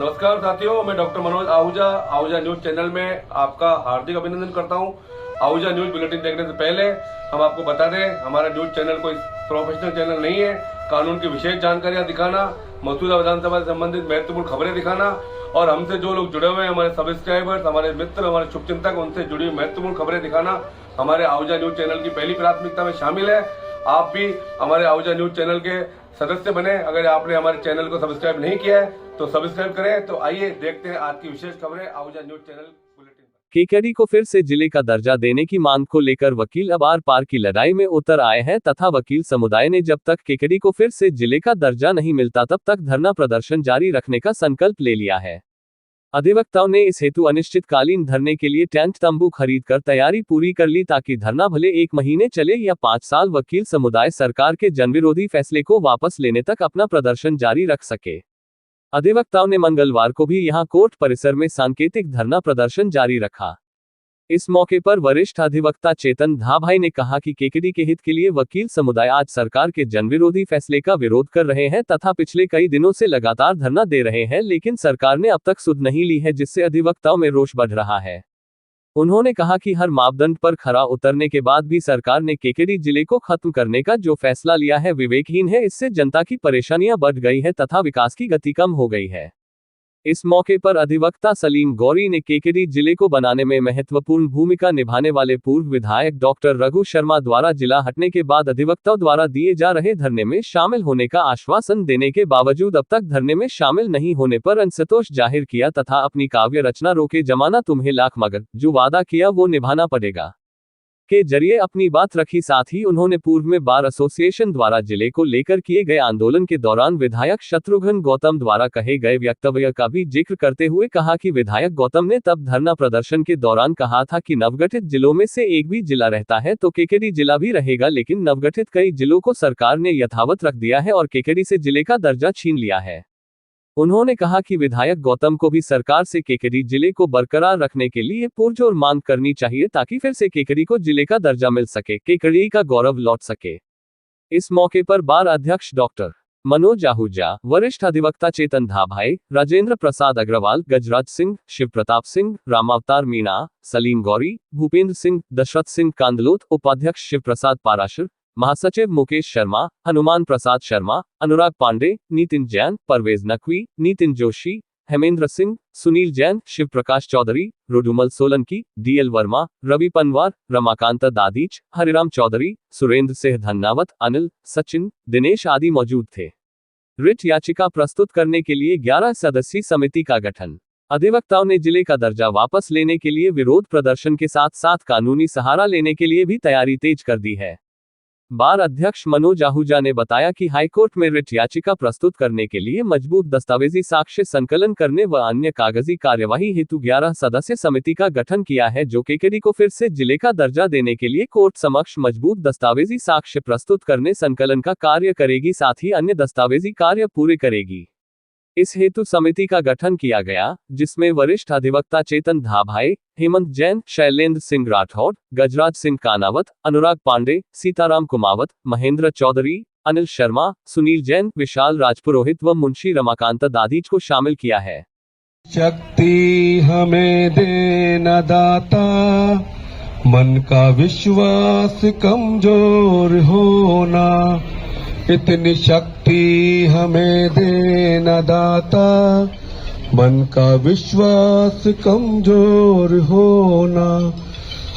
नमस्कार साथियों, मैं doctor Manoj Ahuja Ahuja news channel में आपका हार्दिक अभिनंदन करता हूं। आहूजा न्यूज बुलेटिन देखने से पहले हम आपको बता दें, हमारा न्यूज चैनल कोई प्रोफेशनल चैनल नहीं है। कानून की विशेष जानकारियां दिखाना, मौजूदा विधानसभा से संबंधित महत्वपूर्ण खबरें दिखाना और हमसे जो लोग जुड़े हुए हैं, हमारे सब्सक्राइबर्स, हमारे मित्र, हमारे शुभचिंतक, उनसे जुड़ी हुई महत्वपूर्ण खबरें दिखाना हमारे आहूजा न्यूज चैनल की पहली प्राथमिकता में शामिल है। आप भी हमारे आहूजा न्यूज चैनल के सदस्य बने। अगर आपने हमारे चैनल को सब्सक्राइब नहीं किया है तो सब्सक्राइब करें। तो आइए देखते हैं आज की विशेष खबरें Ahuja news channel bulletin. KKD को फिर से जिले का दर्जा देने की मांग को लेकर वकील अब आर पार की लड़ाई में उतर आए हैं तथा वकील समुदाय ने जब तक केकेडी को फिर से जिले का दर्जा नहीं मिलता तब तक धरना प्रदर्शन जारी रखने का संकल्प ले लिया है। अधिवक्ताओं ने इस हेतु अनिश्चितकालीन धरने के लिए टेंट तंबू खरीद कर तैयारी पूरी कर ली ताकि धरना भले 1 महीने चले या 5 साल, वकील समुदाय सरकार के जनविरोधी फैसले को वापस लेने तक अपना प्रदर्शन जारी रख सके। अधिवक्ताओं ने मंगलवार को भी यहां कोर्ट परिसर में सांकेतिक धरना प्रदर्शन जारी रखा। इस मौके पर वरिष्ठ अधिवक्ता चेतन धाभाई ने कहा कि केकेडी के हित के लिए वकील समुदाय आज सरकार के जनविरोधी फैसले का विरोध कर रहे हैं तथा पिछले कई दिनों से लगातार धरना दे रहे हैं, लेकिन सरकार ने अब तक सुध नहीं ली है, जिससे अधिवक्ताओं में रोष बढ़ रहा है। उन्होंने कहा कि हर मापदंड पर खरा उतरने के बाद भी सरकार ने केकेडी जिले को खत्म करने का जो फैसला लिया है विवेकहीन है। इससे जनता की परेशानियां बढ़ गई है तथा विकास की गति कम हो गई है। इस मौके पर अधिवक्ता सलीम गौरी ने केकेडी जिले को बनाने में महत्वपूर्ण भूमिका निभाने वाले पूर्व विधायक डॉक्टर रघु शर्मा द्वारा जिला हटने के बाद अधिवक्ताओं द्वारा दिए जा रहे धरने में शामिल होने का आश्वासन देने के बावजूद अब तक धरने में शामिल नहीं होने पर असंतोष जाहिर किया तथा अपनी काव्य रचना रोके जमाना तुम्हें लाख मगर, जो वादा किया वो निभाना पड़ेगा के जरिए अपनी बात रखी। साथ ही उन्होंने पूर्व में बार एसोसिएशन द्वारा जिले को लेकर किए गए आंदोलन के दौरान विधायक शत्रुघ्न गौतम द्वारा कहे गए वक्तव्य का भी जिक्र करते हुए कहा कि विधायक गौतम ने तब धरना प्रदर्शन के दौरान कहा था कि नवगठित जिलों में से एक भी जिला रहता है तो केकेडी जिला भी रहेगा, लेकिन नवगठित कई जिलों को सरकार ने यथावत रख दिया है और केकेडी से जिले का दर्जा छीन लिया है। उन्होंने कहा कि विधायक गौतम को भी सरकार से केकेडी जिले को बरकरार रखने के लिए पुरजोर मांग करनी चाहिए ताकि फिर से केकेडी को जिले का दर्जा मिल सके, केकेडी का गौरव लौट सके। इस मौके पर बार अध्यक्ष डॉक्टर मनोज आहूजा, वरिष्ठ अधिवक्ता चेतन धाभाई, राजेंद्र प्रसाद अग्रवाल, गजराज सिंह, शिव प्रताप सिंह, रामावतार मीणा, सलीम गौरी, भूपेंद्र सिंह, दशरथ सिंह कांदलोत, उपाध्यक्ष शिव प्रसाद पाराशर, महासचिव मुकेश शर्मा, हनुमान प्रसाद शर्मा, अनुराग पांडे, नितिन जैन, परवेज नकवी, नितिन जोशी, हेमेंद्र सिंह, सुनील जैन, शिव प्रकाश चौधरी, रुडुमल सोलंकी, डीएल वर्मा, रवि पनवार, रमाकांत दादीच, हरिराम चौधरी, सुरेंद्र सिंह धन्नावत, अनिल, सचिन, दिनेश आदि मौजूद थे। रिट याचिका प्रस्तुत करने के लिए 11 सदस्यीय समिति का गठन। अधिवक्ताओं ने जिले का दर्जा वापस लेने के लिए विरोध प्रदर्शन के साथ साथ कानूनी सहारा लेने के लिए भी तैयारी तेज कर दी है। बार अध्यक्ष मनोज आहूजा ने बताया कि हाईकोर्ट में रिट याचिका प्रस्तुत करने के लिए मजबूत दस्तावेजी साक्ष्य संकलन करने व अन्य कागजी कार्यवाही हेतु 11 सदस्य समिति का गठन किया है, जो केकेडी को फिर से जिले का दर्जा देने के लिए कोर्ट समक्ष मजबूत दस्तावेजी साक्ष्य प्रस्तुत करने संकलन का कार्य करेगी, साथ ही अन्य दस्तावेजी कार्य पूरे करेगी। इस हेतु समिति का गठन किया गया, जिसमें वरिष्ठ अधिवक्ता चेतन धाभाई, हेमंत जैन, शैलेंद्र सिंह राठौड़, गजराज सिंह कानावत, अनुराग पांडे, सीताराम कुमावत, महेंद्र चौधरी, अनिल शर्मा, सुनील जैन, विशाल राजपुरोहित व मुंशी रमाकांत दादीच को शामिल किया है। शक्ति हमें देना दाता, मन का विश्वास कमजोर होना, इतनी शक्ति हमें देना दाता, मन का विश्वास कमजोर होना।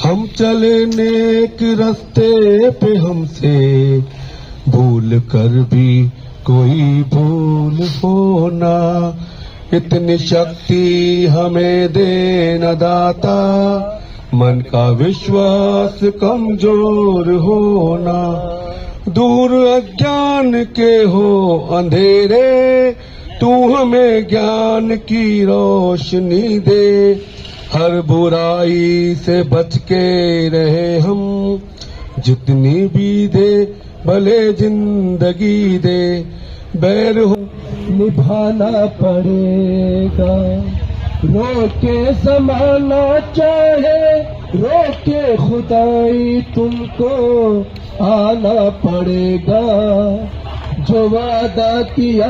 हम चले नेक रास्ते पे, हमसे भूल कर भी कोई भूल होना, इतनी शक्ति हमें देना दाता, मन का विश्वास कमजोर होना। दूर अज्ञान के हो अंधेरे, तू हमें ज्ञान की रोशनी दे, हर बुराई से बच के रहे हम, जितनी भी दे भले जिंदगी दे, बैर हो निभाना पड़ेगा, रोके समाना चाहे रोके खुदाई, तुमको आना पड़ेगा, जो वादा किया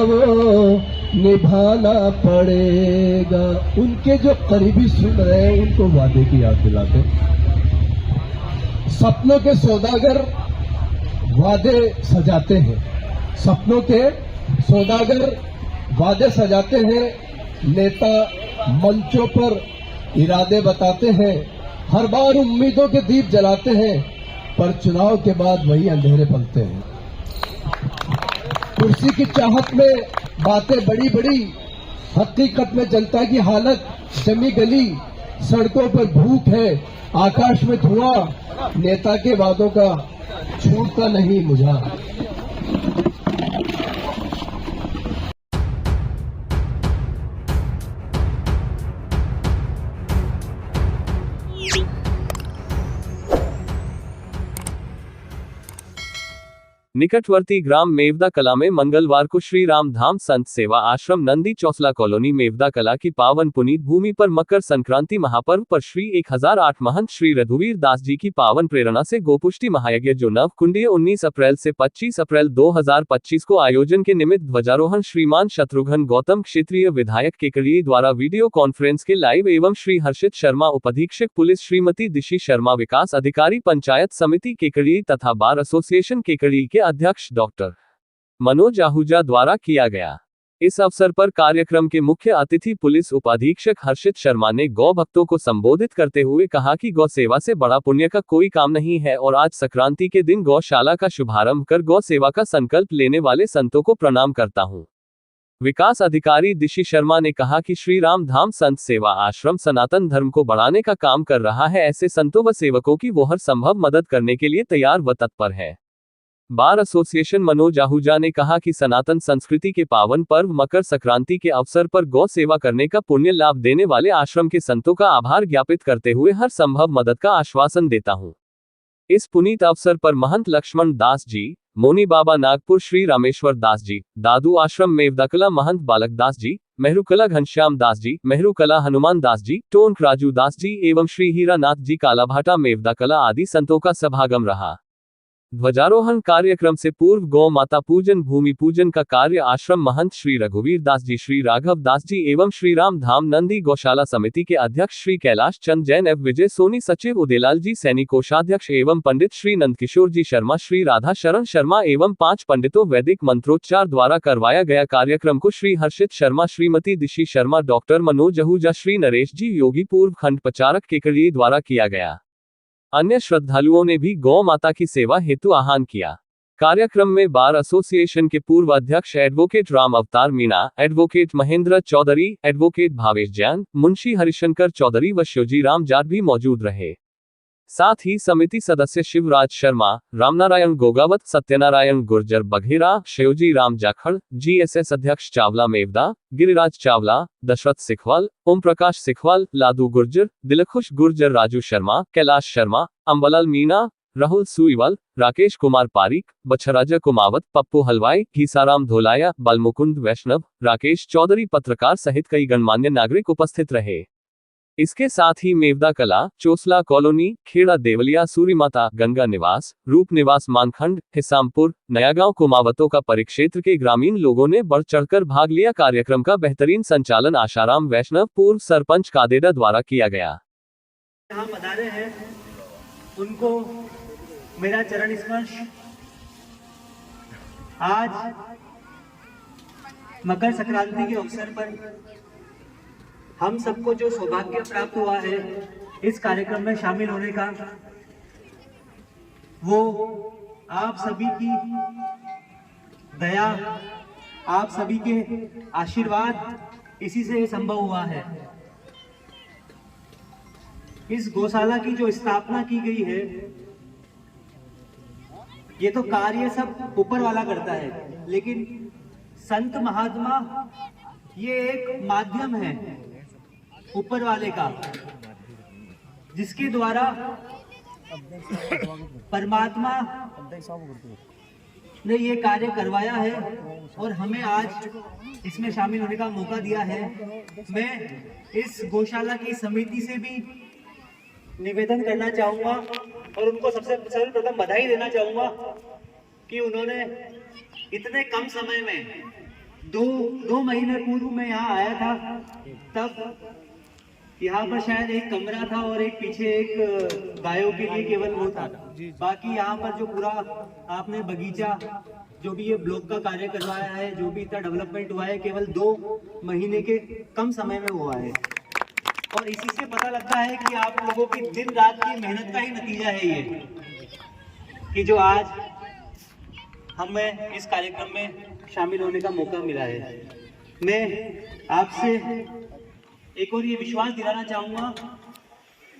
वो निभाना पड़ेगा। उनके जो करीबी सुन रहे हैं उनको वादे की याद दिलाते। सपनों के सौदागर वादे सजाते हैं, सपनों के सौदागर वादे सजाते हैं। नेता मंचों पर इरादे बताते हैं, हर बार उम्मीदों के दीप जलाते हैं, पर चुनाव के बाद वही अंधेरे पलते हैं। कुर्सी की चाहत में बातें बड़ी बड़ी, हकीकत में जनता की हालत जमी गली। सड़कों पर भूख है, आकाश में धुआं, नेता के वादों का छूटता नहीं मुझा। निकटवर्ती ग्राम मेवदा कला में मंगलवार को श्री राम धाम संत सेवा आश्रम नंदी चौसला कॉलोनी मेवदा कला की पावन पुनीत भूमि पर मकर संक्रांति महापर्व पर श्री 1008 महंत श्री रघुवीर दास जी की पावन प्रेरणा से गोपुष्टि महायज्ञ जो नव कुंडीय 19 अप्रैल से 25 अप्रैल 2025 को आयोजन के निमित्त ध्वजारोहण श्रीमान शत्रुघ्न गौतम क्षेत्रीय विधायक केकड़ी द्वारा वीडियो कॉन्फ्रेंस के लाइव एवं श्री हर्षित शर्मा उपाधीक्षक पुलिस श्रीमती दिशी शर्मा विकास अधिकारी पंचायत समिति केकड़ी तथा बार एसोसिएशन केकड़ी के अध्यक्ष डॉक्टर मनोज आहूजा द्वारा किया गया। इस अवसर पर कार्यक्रम के मुख्य अतिथि पुलिस उपाधीक्षक हर्षित शर्मा ने गौ भक्तों को संबोधित करते हुए कहा कि गौ सेवा से बड़ा पुण्य का कोई काम नहीं है और आज संक्रांति के दिन गौशाला का शुभारंभ कर गौ सेवा का संकल्प लेने वाले संतों को प्रणाम करता हूं। विकास अधिकारी दिशी शर्मा ने कहा कि श्री राम धाम संत सेवा आश्रम सनातन धर्म को बढ़ाने का काम कर रहा है। ऐसे संतों व सेवकों की वो हर संभव मदद करने के लिए तैयार व तत्पर है। बार एसोसिएशन मनोज आहूजा ने कहा कि सनातन संस्कृति के पावन पर्व मकर संक्रांति के अवसर पर गौ सेवा करने का पुण्य लाभ देने वाले आश्रम के संतों का आभार ज्ञापित करते हुए हर संभव मदद का आश्वासन देता हूं। इस पुनीत अवसर पर महंत लक्ष्मण दास जी, मोनी बाबा नागपुर श्री रामेश्वर दास जी, दादू आश्रम मेवदाकला महंत बालक दास जी, मेहरूकला घनश्याम दास जी, मेहरूकला हनुमान दास जी, टोंक राजू दास जी एवं श्री हीरानाथ जी कालाभाटा मेवदाकला आदि संतों का सभागम रहा। ध्वजारोहण कार्यक्रम से पूर्व गौ माता पूजन भूमि पूजन का कार्य आश्रम महंत श्री रघुवीर दास जी, श्री राघव दास जी एवं श्री राम धाम नंदी गौशाला समिति के अध्यक्ष श्री कैलाश चंद जैन एवं विजय सोनी सचिव उदयलाल जी सैनी कोषाध्यक्ष एवं पंडित श्री नंदकिशोर जी शर्मा, श्री राधा शरण शर्मा एवं 5 पंडितों वैदिक मंत्रोच्चार द्वारा करवाया गया। कार्यक्रम को श्री हर्षित शर्मा, श्रीमती दिशी शर्मा, डॉक्टर मनोज आहूजा, श्री नरेश जी योगी पूर्व खंड प्रचारक केकड़ी द्वारा किया गया। अन्य श्रद्धालुओं ने भी गौ माता की सेवा हेतु आह्वान किया। कार्यक्रम में बार एसोसिएशन के पूर्व अध्यक्ष एडवोकेट राम अवतार मीणा, एडवोकेट महेंद्र चौधरी, एडवोकेट भावेश जैन, मुंशी हरिशंकर चौधरी व शिवजी राम जाट भी मौजूद रहे। साथ ही समिति सदस्य शिवराज शर्मा, रामनारायण गोगावत, सत्यनारायण गुर्जर बघेरा, शिवजी राम जाखड़, जीएसएस अध्यक्ष चावला मेवदा, गिरिराज चावला, दशरथ सिखवाल, ओम प्रकाश सिखवाल, लादू गुर्जर, दिलखुश गुर्जर, राजू शर्मा, कैलाश शर्मा, अंबलाल मीणा, राहुल सुईवाल, राकेश कुमार पारिक, बछराजा कुमावत, पप्पू हलवाई, घीसाराम धोलाया, बलमुकुंद वैष्णव, राकेश चौधरी पत्रकार सहित कई गणमान्य नागरिक उपस्थित रहे। इसके साथ ही मेवदा कला, चोसला कॉलोनी, खेड़ा देवलिया, सूरीमाता, गंगा निवास, रूप निवास, मानखंड, हिसामपुर, नयागांव कुमावतों का परिक्षेत्र के ग्रामीण लोगों ने बढ़ चढ़कर भाग लिया। कार्यक्रम का बेहतरीन संचालन आशाराम वैष्णव, पूर्व सरपंच कादेड़ा द्वारा किया गया। यहाँ पधारे हैं उनको मेरा चरण स्पर्श। आज मकर संक्रांति के अवसर पर हम सबको जो सौभाग्य प्राप्त हुआ है इस कार्यक्रम में शामिल होने का, वो आप सभी की दया, आप सभी के आशीर्वाद, इसी से संभव हुआ है। इस गौशाला की जो स्थापना की गई है, ये तो कार्य सब ऊपर वाला करता है, लेकिन संत महात्मा ये एक माध्यम है ऊपर वाले का, जिसके द्वारा परमात्मा ने ये कार्य करवाया है और हमें आज इसमें शामिल होने का मौका दिया है। मैं इस गौशाला की समिति से भी निवेदन करना चाहूँगा और उनको सबसे सर्वप्रथम बधाई देना चाहूँगा कि उन्होंने इतने कम समय में दो महीने पूर्व मैं यहाँ आया था, तब यहाँ पर शायद एक कमरा था और एक पीछे एक गायों के लिए केवल वो था। बाकी यहाँ पर जो पूरा आपने बगीचा, जो भी ये ब्लॉक का कार्य करवाया है, जो भी इतना डेवलपमेंट हुआ है, केवल 2 महीने के कम समय में हुआ है। और इसी से पता लगता है कि आप लोगों की दिन रात की मेहनत का ही नतीजा है ये, कि जो आज हमें इस कार्यक्रम में शामिल होने का मौका मिला है। मैं आपसे एक और ये विश्वास दिलाना चाहूँगा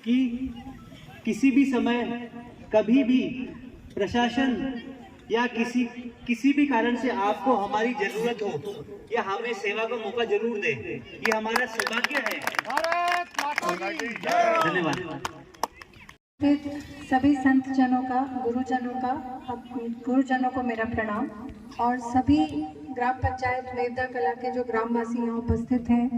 कि किसी भी समय, कभी भी प्रशासन या किसी भी कारण से आपको हमारी जरूरत हो या हमें सेवा का मौका जरूर दे, ये हमारा सौभाग्य है। धन्यवाद। सभी संत जनों का, गुरुजनों को मेरा प्रणाम, और सभी ग्राम पंचायत मेवदा कला के जो ग्रामवासी यहाँ उपस्थित हैं,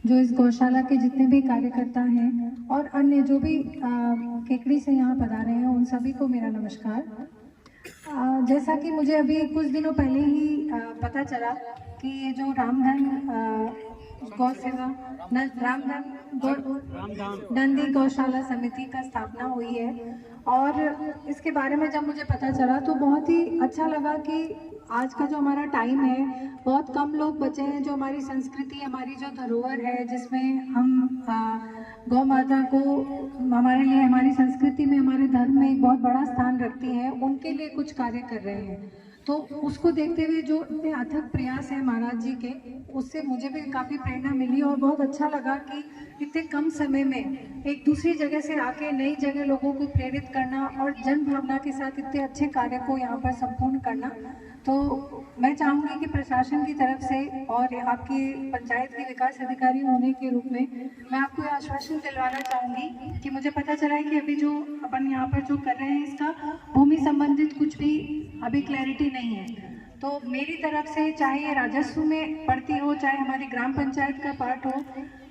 जो इस गौशाला के जितने भी कार्यकर्ता हैं और अन्य जो भी केकड़ी से यहाँ पधारे हैं, उन सभी को मेरा नमस्कार। जैसा कि मुझे अभी कुछ दिनों पहले ही पता चला कि ये जो रामधन गौ सेवा नंदी गौशाला समिति का स्थापना हुई है, और इसके बारे में जब मुझे पता चला तो बहुत ही अच्छा लगा कि आज का जो हमारा टाइम है, बहुत कम लोग बचे हैं जो हमारी संस्कृति, हमारी जो धरोहर है, जिसमें हम गौ माता को हमारे लिए, हमारी संस्कृति में, हमारे धर्म में एक बहुत बड़ा स्थान रखती है, उनके लिए कुछ कार्य कर रहे हैं। तो उसको देखते हुए जो इतने अथक प्रयास है महाराज जी के, उससे मुझे भी काफ़ी प्रेरणा मिली और बहुत अच्छा लगा कि इतने कम समय में एक दूसरी जगह से आके नई जगह लोगों को प्रेरित करना और जन भावना के साथ इतने अच्छे कार्य को यहाँ पर संपूर्ण करना। तो मैं चाहूँगी कि प्रशासन की तरफ से और आपकी पंचायत के विकास अधिकारी होने के रूप में मैं आपको ये आश्वासन दिलवाना चाहूँगी कि मुझे पता चला है कि अभी जो अपन यहाँ पर जो कर रहे हैं, इसका भूमि संबंधित कुछ भी अभी क्लैरिटी नहीं है। तो मेरी तरफ से, चाहे ये राजस्व में पड़ती हो, चाहे हमारी ग्राम पंचायत का पार्ट हो,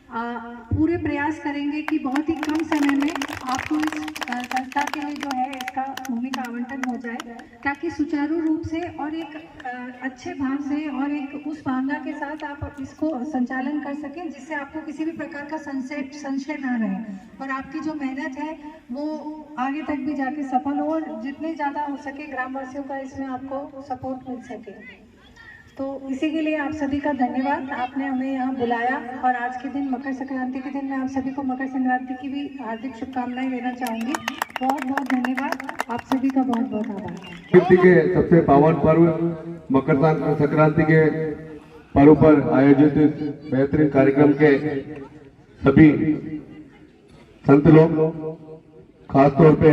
पूरे प्रयास करेंगे कि बहुत ही कम समय में आपको इस संस्था के लिए जो है इसका भूमि का आवंटन हो जाए, ताकि सुचारू रूप से और एक अच्छे भाव से और एक उस भावना के साथ आप इसको संचालन कर सकें, जिससे आपको किसी भी प्रकार का संशय ना रहे और आपकी जो मेहनत है वो आगे तक भी जाके सफल हो और जितने ज़्यादा हो सके ग्रामवासियों का इसमें आपको सपोर्ट मिल सके। तो इसी के लिए आप सभी का धन्यवाद, आपने हमें यहाँ बुलाया, और आज के दिन, मकर संक्रांति के दिन, मैं आप सभी को मकर संक्रांति की भी हार्दिक शुभकामनाएं देना चाहूँगी। बहुत बहुत धन्यवाद, आप सभी का बहुत बहुत आभार। संस्कृति के सबसे पावन पर्व मकर संक्रांति के पर्व पर आयोजित इस बेहतरीन कार्यक्रम के सभी संत लोग, खासतौर पे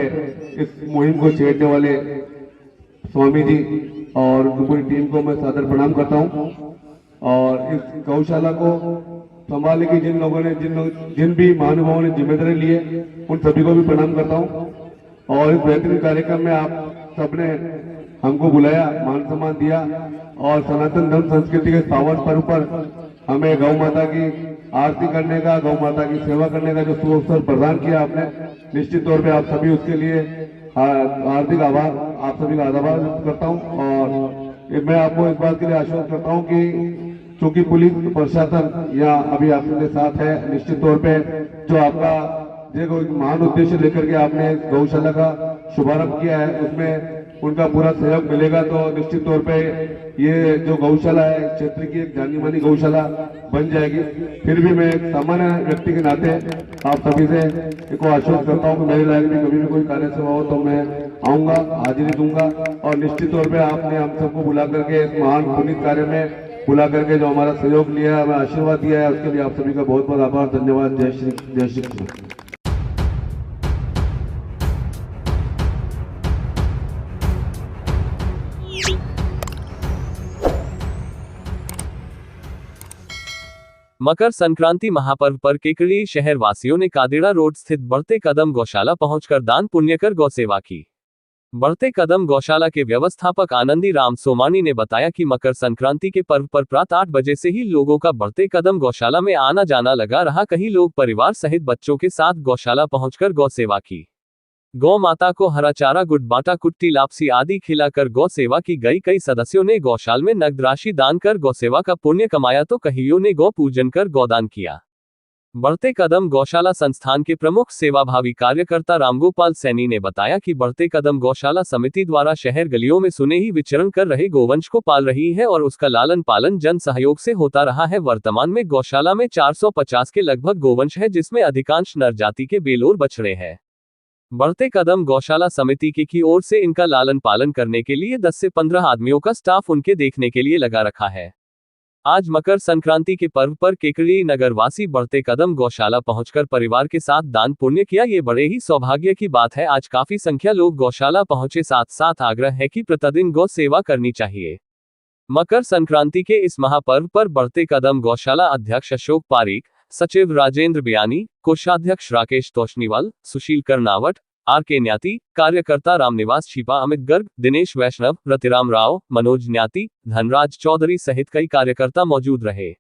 इस मुहिम को छेड़ने वाले स्वामी जी और पूरी टीम को मैं सादर प्रणाम करता हूं, और इस गौशाला को संभालने की जिन लोगों ने, जिन भी महानुभावों ने जिम्मेदारी ली है, उन सभी को भी प्रणाम करता हूं। और इस बेहतरीन कार्यक्रम में आप सबने हमको बुलाया, मान सम्मान दिया, और सनातन धर्म संस्कृति के पावन पर्व पर हमें गौ माता की आरती करने का, गौ माता की सेवा करने का जो शुभ अवसर प्रदान किया आपने, निश्चित तौर पे आप सभी उसके लिए हार्दिक आभार, आप सभी का आभार व्यक्त करता हूं। और मैं आपको इस बात के लिए आश्वस्त करता हूं कि चूंकि पुलिस प्रशासन यहाँ अभी आपके साथ है, निश्चित तौर पे जो आपका जो महान उद्देश्य लेकर के आपने गौशाला का शुभारंभ किया है, उसमें उनका पूरा सहयोग मिलेगा। तो निश्चित तौर पे ये जो गौशाला है, क्षेत्र की एक जानी मानी गौशाला बन जाएगी। फिर भी मैं एक सामान्य व्यक्ति के नाते आप सभी से को आश्वस्त करता हूँ कि मेरे लायक भी कभी भी कोई कार्य सेवा हो तो मैं आऊंगा, हाजिरी दूंगा, और निश्चित तौर पे आपने हम सबको बुला करके इस महान पुनीत कार्य में बुला करके जो हमारा सहयोग लिया है, हमें आशीर्वाद दिया है, उसके लिए आप सभी का बहुत बहुत आभार, धन्यवाद। जय श्री कृष्ण। मकर संक्रांति महापर्व पर केकड़ी शहर वासियों ने कादेड़ा रोड स्थित बढ़ते कदम गौशाला पहुंचकर दान पुण्य कर गौ सेवा की। बढ़ते कदम गौशाला के व्यवस्थापक आनंदी राम सोमानी ने बताया कि मकर संक्रांति के पर्व पर प्रातः 8 बजे से ही लोगों का बढ़ते कदम गौशाला में आना जाना लगा रहा। कई लोग परिवार सहित बच्चों के साथ गौशाला पहुंचकर गौ सेवा की। गौ माता को हरा चारा, गुड़, बाटा, कुट्टी, लापसी आदि खिलाकर गौ सेवा की गई। कई सदस्यों ने गौशाल में नगद राशि दान कर गौ सेवा का पुण्य कमाया तो कईयों ने गौ पूजन कर गौदान किया। बढ़ते कदम गौशाला संस्थान के प्रमुख सेवाभावी कार्यकर्ता रामगोपाल सैनी ने बताया कि बढ़ते कदम गौशाला समिति द्वारा शहर गलियों में सुने ही विचरण कर रहे गोवंश को पाल रही है और उसका लालन पालन जन सहयोग से होता रहा है। वर्तमान में गौशाला में 450 के लगभग गोवंश है, जिसमें अधिकांश नर जाति के बेलोर बछड़े हैं। बढ़ते कदम गौशाला समिति की ओर से इनका लालन पालन करने के लिए 10 से 15 आदमियों का स्टाफ उनके देखने के लिए लगा रखा है। आज मकर संक्रांति के पर्व पर केकड़ी नगरवासी बढ़ते कदम गौशाला पहुंचकर परिवार के साथ दान पुण्य किया। ये बड़े ही सौभाग्य की बात है। आज काफी संख्या लोग गौशाला पहुंचे। साथ साथ आग्रह है कि प्रतिदिन गौ सेवा करनी चाहिए। मकर संक्रांति के इस महापर्व पर बढ़ते कदम गौशाला अध्यक्ष अशोक पारीक, सचिव राजेंद्र बियानी, कोषाध्यक्ष राकेश तोशनीवाल, सुशील कर्नावट, आर.के. न्याती, कार्यकर्ता रामनिवास छिपा, अमित गर्ग, दिनेश वैष्णव, रतिराम राव, मनोज न्याती, धनराज चौधरी सहित कई कार्यकर्ता मौजूद रहे।